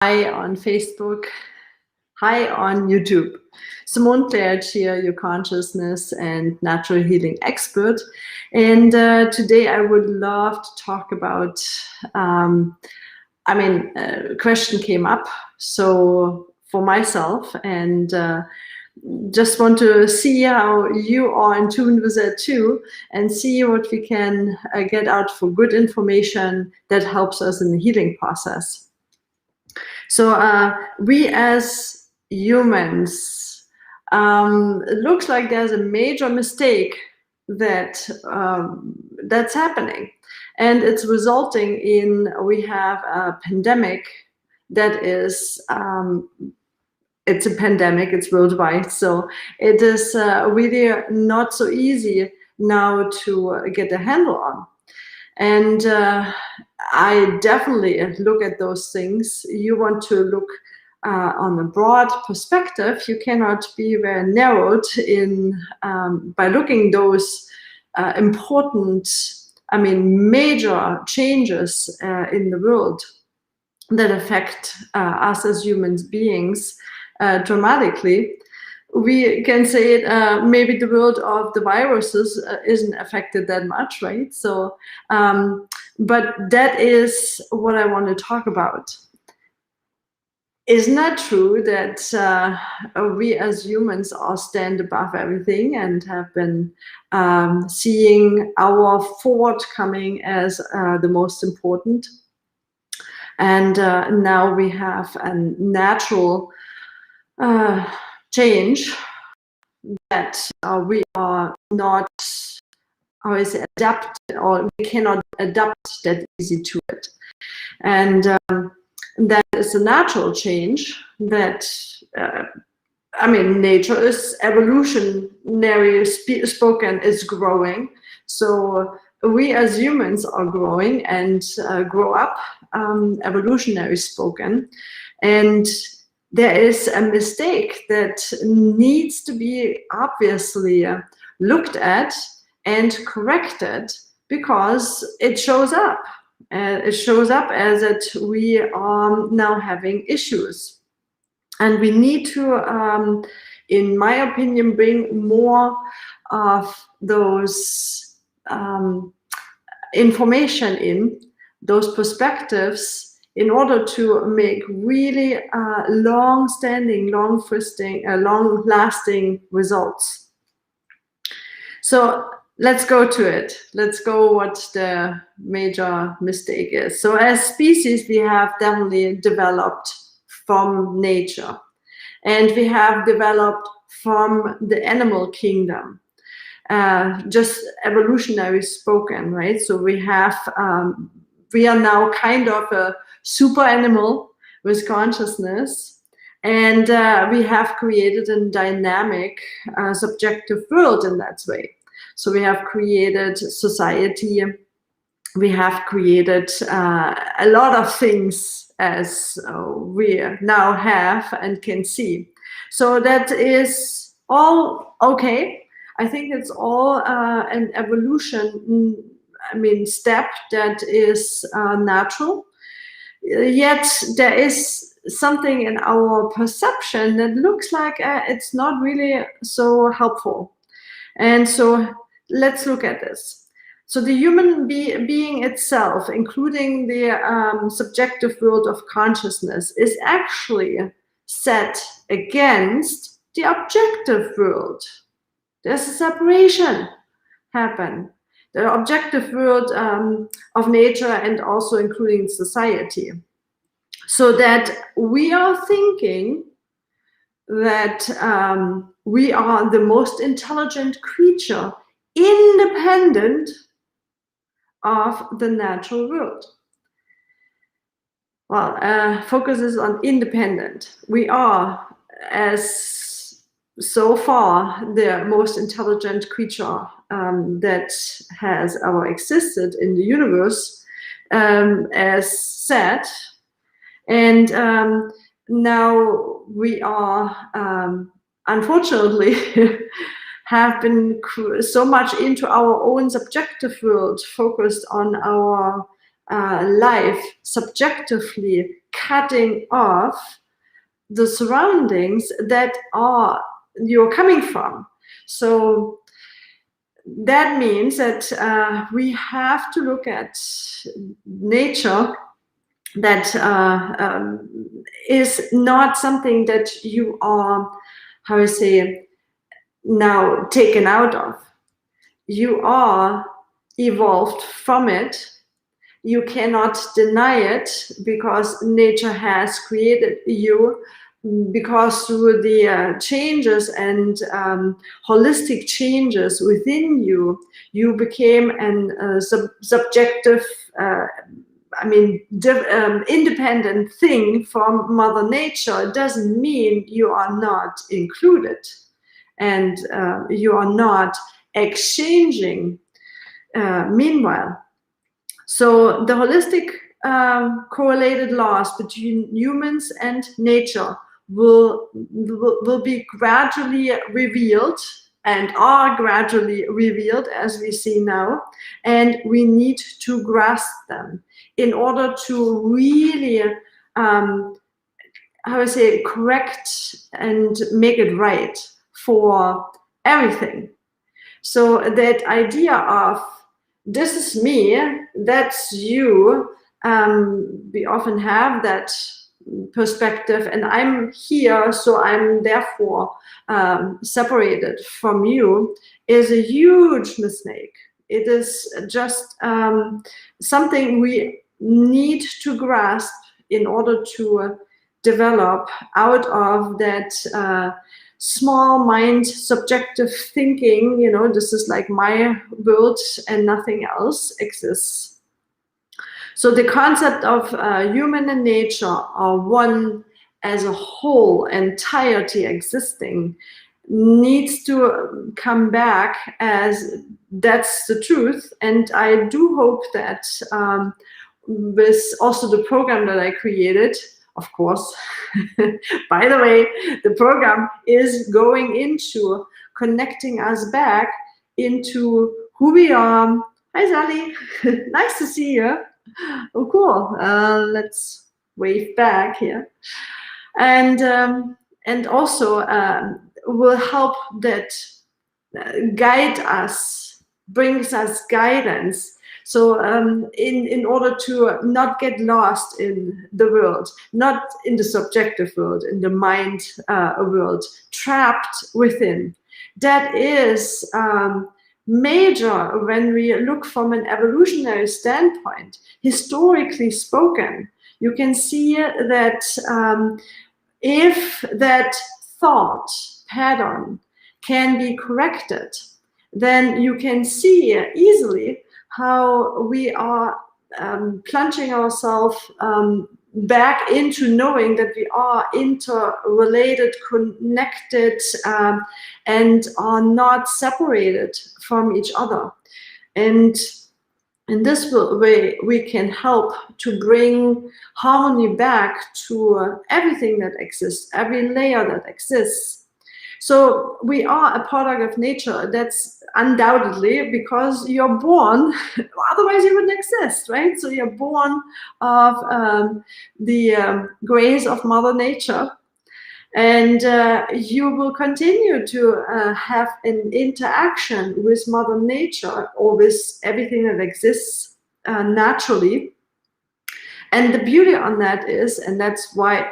Hi on Facebook, hi on YouTube. Simone Claire here, your consciousness and natural healing expert. And today I would love to talk about, a question came up, so for myself, and just want to see how you are in tune with it too, and see what we can get out for good information that helps us in the healing process. So we as humans, it looks like there's a major mistake that's happening, and it's resulting in we have a pandemic that is it's a pandemic, it's worldwide, so it is really not so easy now to get a handle on. And I definitely look at those things. You want to look on a broad perspective. You cannot be very narrowed in by looking those important, major changes in the world that affect us as human beings dramatically. We can say maybe the world of the viruses isn't affected that much, right? So, but that is what I want to talk about. Isn't that true that we as humans are stand above everything and have been seeing our forthcoming as the most important? And now we have a natural change that we are not always adapt, or we cannot adapt that easy to it. And that is a natural change that, nature is evolutionary spoken, is growing. So we as humans are growing and grow up, evolutionary spoken. And there is a mistake that needs to be obviously looked at and corrected, because it shows up. It shows up as that we are now having issues. And we need to, in my opinion, bring more of those information in, those perspectives, in order to make really long-standing, long-lasting results. So let's go to it. Let's go what the major mistake is. So as species, we have definitely developed from nature, and we have developed from the animal kingdom, just evolutionary spoken, right? So we have, we are now kind of a super animal with consciousness, and we have created a dynamic, subjective world in that way. So we have created society, we have created a lot of things as we now have and can see. So that is all okay. I think it's all an evolution, step that is natural. Yet there is something in our perception that looks like it's not really so helpful. And so let's look at this. So the human being itself, including the subjective world of consciousness, is actually set against the objective world. There's a separation happen. The objective world of nature, and also including society. So that we are thinking that we are the most intelligent creature independent of the natural world. Well, focus is on independent. We are, as so far, the most intelligent creature that has ever existed in the universe, as said. And now we are, unfortunately, have been so much into our own subjective world, focused on our life subjectively cutting off the surroundings that are you're coming from. So that means that we have to look at nature that is not something that you are, how I say, now taken out of. You are evolved from it. You cannot deny it because nature has created you, because through the changes and holistic changes within you, you became an subjective, independent thing from Mother Nature. It doesn't mean you are not included and you are not exchanging meanwhile. So the holistic correlated laws between humans and nature will be gradually revealed and are gradually revealed as we see now, and we need to grasp them in order to really correct and make it right for everything. So that idea of this is me, that's you, we often have that perspective, and I'm here, so I'm therefore separated from you, is a huge mistake. It is just something we need to grasp in order to develop out of that small mind subjective thinking, this is like my world and nothing else exists. So the concept of human and nature are one as a whole entirety existing needs to come back as that's the truth. And I do hope that with also the program that I created, of course, by the way, the program is going into connecting us back into who we are. Hi, Sally. Nice to see you. Oh, cool. Let's wave back here. And also will help that guide us, brings us guidance. So in order to not get lost in the world, not in the subjective world, in the mind world, trapped within. That is major when we look from an evolutionary standpoint. Historically spoken, you can see that if that thought pattern can be corrected, then you can see easily how we are plunging ourselves back into knowing that we are interrelated, connected, and are not separated from each other. And in this way, we can help to bring harmony back to everything that exists, every layer that exists. So we are a product of nature. That's undoubtedly because you're born, otherwise you wouldn't exist, right? So you're born of the grace of Mother Nature. And you will continue to have an interaction with Mother Nature or with everything that exists naturally. And the beauty on that is, and that's why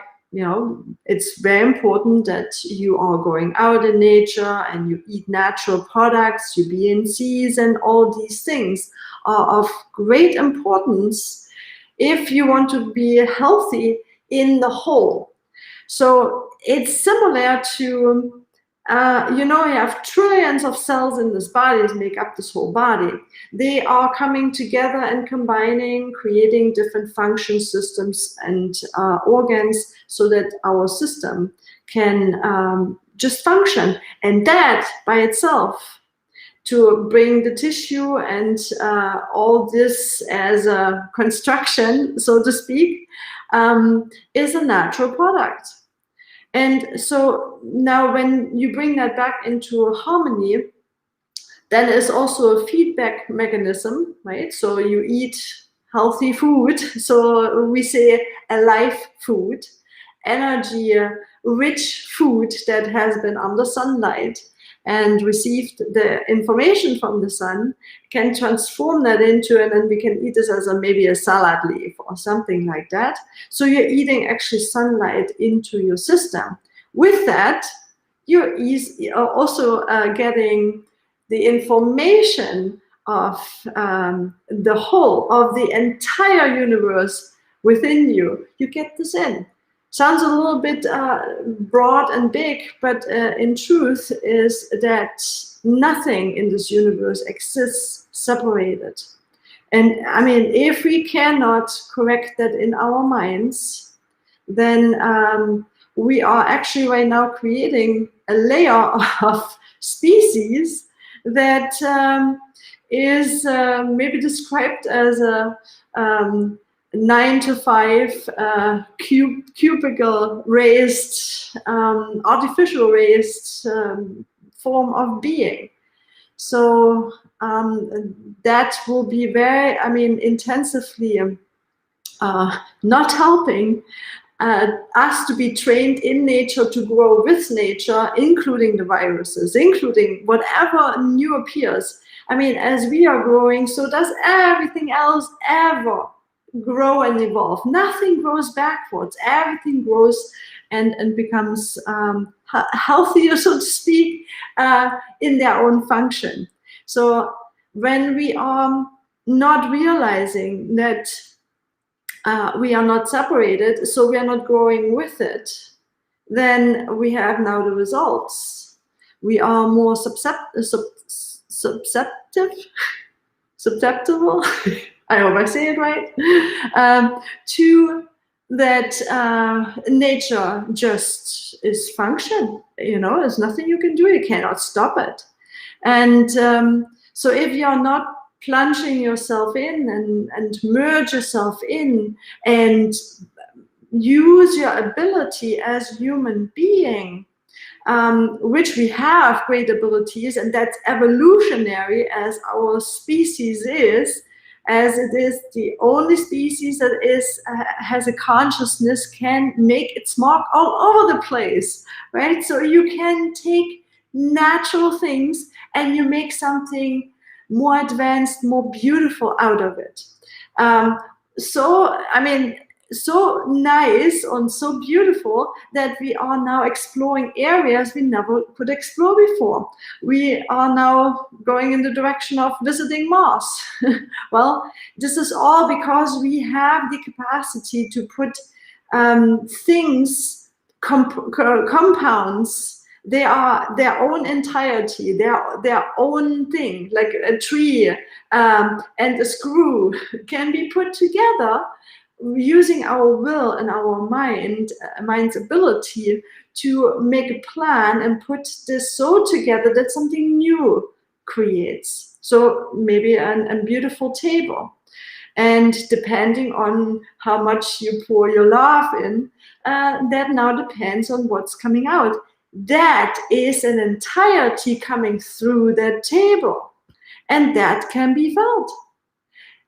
it's very important that you are going out in nature and you eat natural products, you be in seas, and all these things are of great importance if you want to be healthy in the whole. So it's similar to, you have trillions of cells in this body that make up this whole body. They are coming together and combining, creating different function systems and organs so that our system can just function. And that by itself, to bring the tissue and all this as a construction, so to speak, is a natural product. And so now when you bring that back into harmony, then there's also a feedback mechanism, right? So you eat healthy food. So we say alive food, energy rich food that has been under sunlight and received the information from the sun, can transform that into, and then we can eat this as maybe a salad leaf or something like that. So you're eating actually sunlight into your system. With that, you're also getting the information of the whole, of the entire universe within you. You get this in. Sounds a little bit broad and big, but in truth is that nothing in this universe exists separated. And I mean, if we cannot correct that in our minds, then we are actually right now creating a layer of species that is maybe described as a 9 to 5 cubicle raised, artificial raised form of being. So that will be very, I mean, intensively not helping us to be trained in nature to grow with nature, including the viruses, including whatever new appears. I mean, as we are growing, so does everything else ever grow and evolve. Nothing grows backwards. Everything grows and becomes healthier, so to speak, in their own function. So when we are not realizing that we are not separated, so we are not growing with it, then we have now the results. We are more susceptible. I hope I say it right, to that nature just is function. You know, there's nothing you can do. You cannot stop it. And so if you're not plunging yourself in and merge yourself in and use your ability as a human being, which we have great abilities, and that's evolutionary as our species is, as it is the only species that has a consciousness, can make its mark all over the place, right? So you can take natural things and you make something more advanced, more beautiful out of it. So, I mean, so nice and so beautiful that we are now exploring areas we never could explore before. We are now going in the direction of visiting Mars. Well, this is all because we have the capacity to put things, compounds, they are their own entirety, their own thing, like a tree and a screw can be put together using our will and our mind's ability to make a plan and put this so together that something new creates. So maybe a beautiful table. And depending on how much you pour your love in, that now depends on what's coming out. That is an entirety coming through that table, and that can be felt.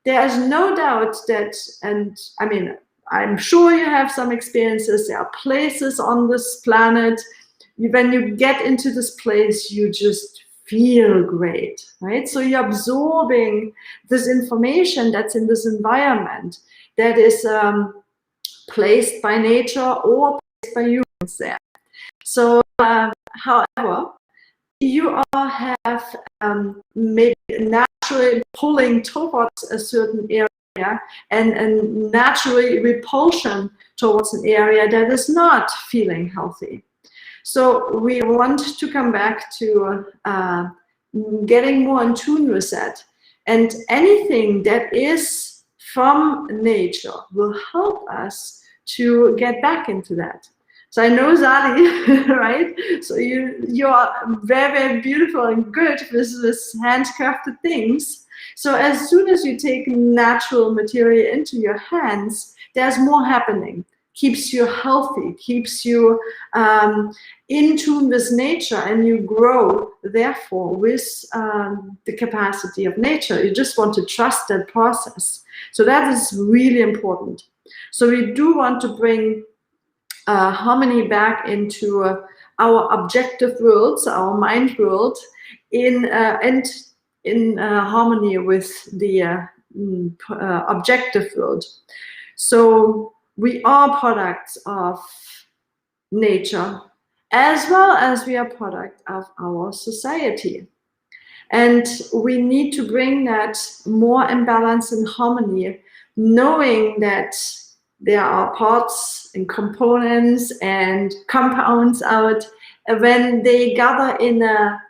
There is no doubt that, and I mean, I'm sure you have some experiences. There are places on this planet, when you get into this place, you just feel great, right? So you're absorbing this information that's in this environment that is placed by nature or placed by humans there. So, however, you all have maybe naturally pulling towards a certain area and naturally repulsion towards an area that is not feeling healthy. So we want to come back to getting more in tune with that. And anything that is from nature will help us to get back into that. So I know Zali, right? So you are very, very beautiful and good with handcrafted things. So as soon as you take natural material into your hands, there's more happening. keeps you healthy, keeps you in tune with nature, and you grow, therefore, with the capacity of nature. You just want to trust that process. So that is really important. So we do want to bring harmony back into our objective worlds, our mind world, and in harmony with the objective world. So we are products of nature, as well as we are product of our society. And we need to bring that more in balance and harmony, knowing that there are parts and components and compounds out. When they gather in a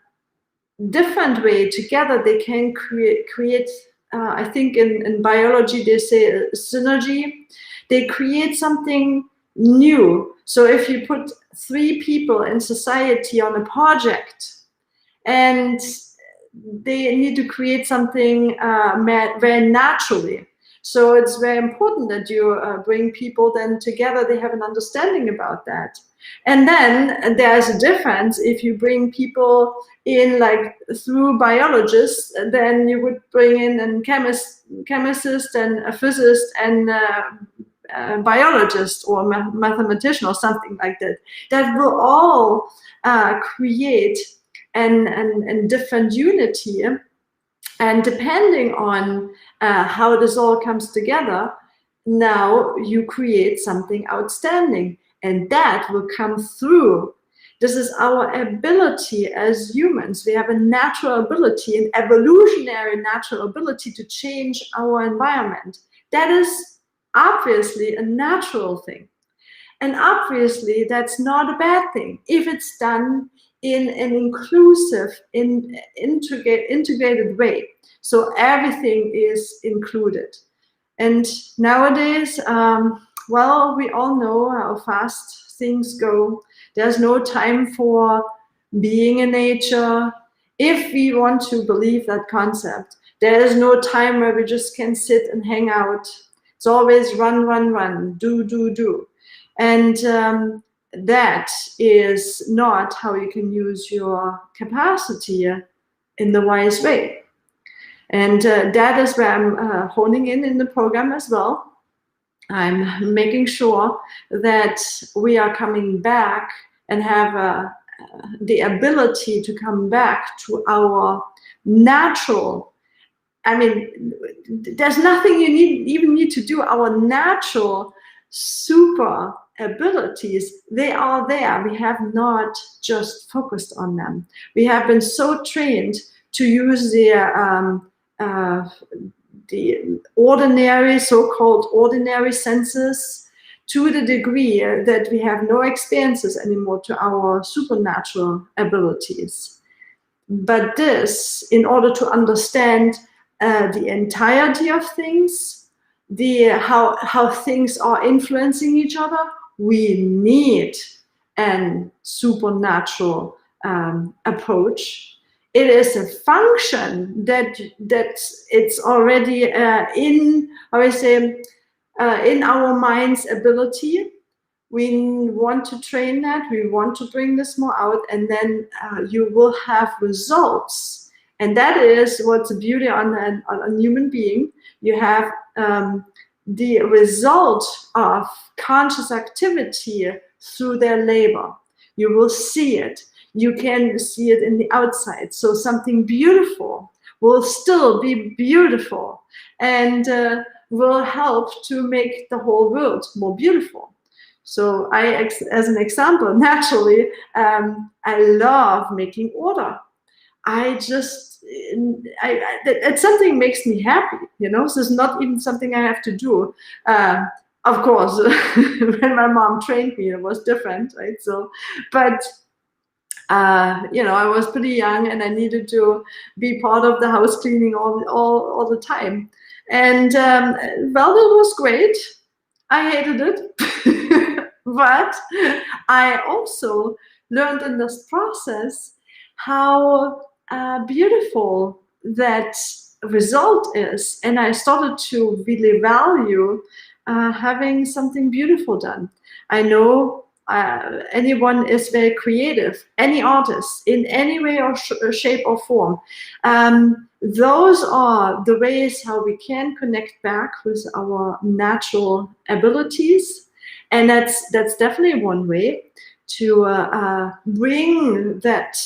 different way together, they can create I think in biology they say synergy. They create something new. So if you put 3 people in society on a project and they need to create something very naturally. So it's very important that you bring people then together, they have an understanding about that. And then there's a difference if you bring people in like through biologists, then you would bring in a chemist and a physicist and a biologist or mathematician or something like that. That will all create and different unity, and depending on how this all comes together, now you create something outstanding, and that will come through. This is our ability as humans. We have a natural ability, an evolutionary natural ability to change our environment. That is obviously a natural thing, and obviously that's not a bad thing if it's done in an inclusive, integrated way. So everything is included. And nowadays, well, we all know how fast things go. There's no time for being in nature. If we want to believe that concept, there is no time where we just can sit and hang out. It's always run, run, run, do. And that is not how you can use your capacity in the wise way. And that is where I'm honing in the program as well. I'm making sure that we are coming back and have the ability to come back to our natural. I mean, there's nothing you even need to do. Our natural super abilities, they are there. We have not just focused on them. We have been so trained to use the ordinary, so-called ordinary senses to the degree that we have no experiences anymore to our supernatural abilities. But this, in order to understand the entirety of things, how things are influencing each other, we need a supernatural approach. It is a function that it's already in our mind's ability. We want to train that. We want to bring this more out, and then you will have results. And that is what's the beauty on a human being. You have the result of conscious activity through their labor. You will see it. You can see it in the outside. So something beautiful will still be beautiful and will help to make the whole world more beautiful. So as an example, naturally, I love making order. It's something makes me happy, So it's not even something I have to do. Of course, when my mom trained me, it was different, right? So, but I was pretty young and I needed to be part of the house cleaning all the time. And well, it was great. I hated it, but I also learned in this process how beautiful that result is, and I started to really value having something beautiful done. I know anyone is very creative, any artist in any way or shape or form. Those are the ways how we can connect back with our natural abilities, and that's definitely one way to bring that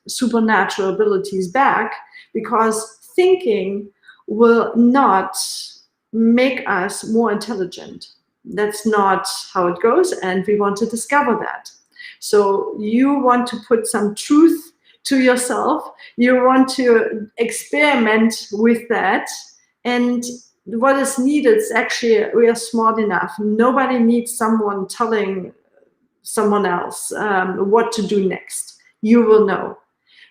supernatural abilities back, because thinking will not make us more intelligent. That's not how it goes, and we want to discover that. So you want to put some truth to yourself, you want to experiment with that, and what is needed is actually, we are smart enough. Nobody needs someone telling someone else what to do next. You will know.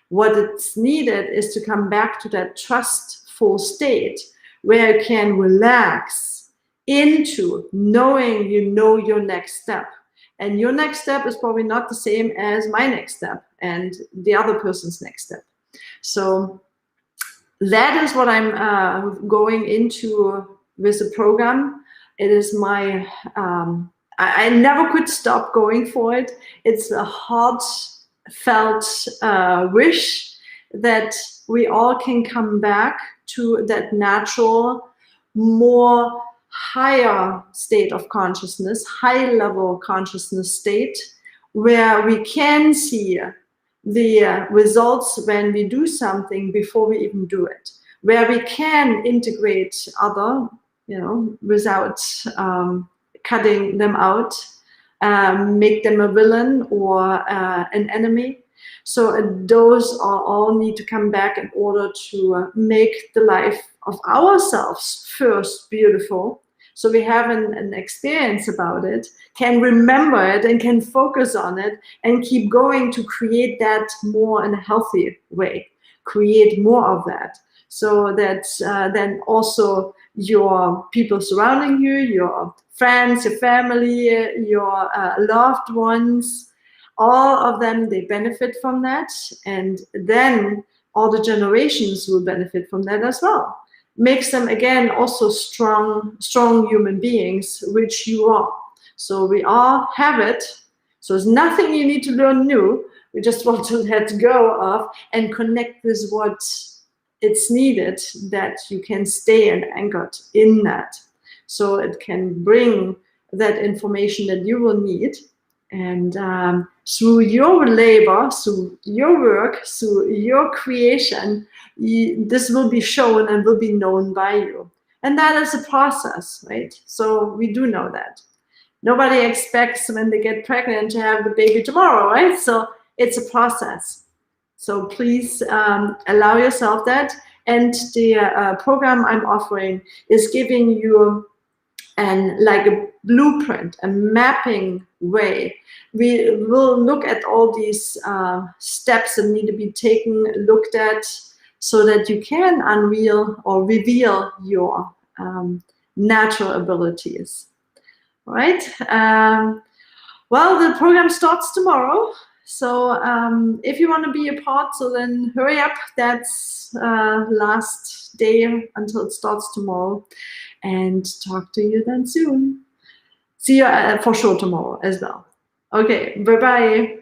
What it's needed is to come back to that trustful state where you can relax into knowing you know your next step. And your next step is probably not the same as my next step and the other person's next step. So that is what I'm going into with the program. It is my, I never could stop going for it. It's a heartfelt wish that we all can come back to that natural, more higher state of consciousness, high level consciousness state, where we can see the results when we do something before we even do it, where we can integrate other, without cutting them out, make them a villain or an enemy. So those are all need to come back in order to make the life of ourselves first beautiful. So we have an experience about it, can remember it and can focus on it and keep going to create that more in a healthy way, create more of that. So that then also your people surrounding you, your friends, your family, your loved ones, all of them, they benefit from that. And then all the generations will benefit from that as well. Makes them, again, also strong human beings, which you are. So we all have it. So there's nothing you need to learn new. We just want to let go of and connect with what it's needed, that you can stay and anchored in that. So it can bring that information that you will need. And through your labor, through your work, through your creation, this will be shown and will be known by you. And that is a process, right? So we do know that. Nobody expects when they get pregnant to have the baby tomorrow, right? So it's a process. So please allow yourself that. And the program I'm offering is giving you like a blueprint, a mapping way. We will look at all these steps that need to be taken, looked at, so that you can unveil or reveal your natural abilities. All right. Well, the program starts tomorrow. So if you want to be a part, so then hurry up. That's last day until it starts tomorrow. And talk to you then soon. See you for sure tomorrow as well. Okay, bye-bye.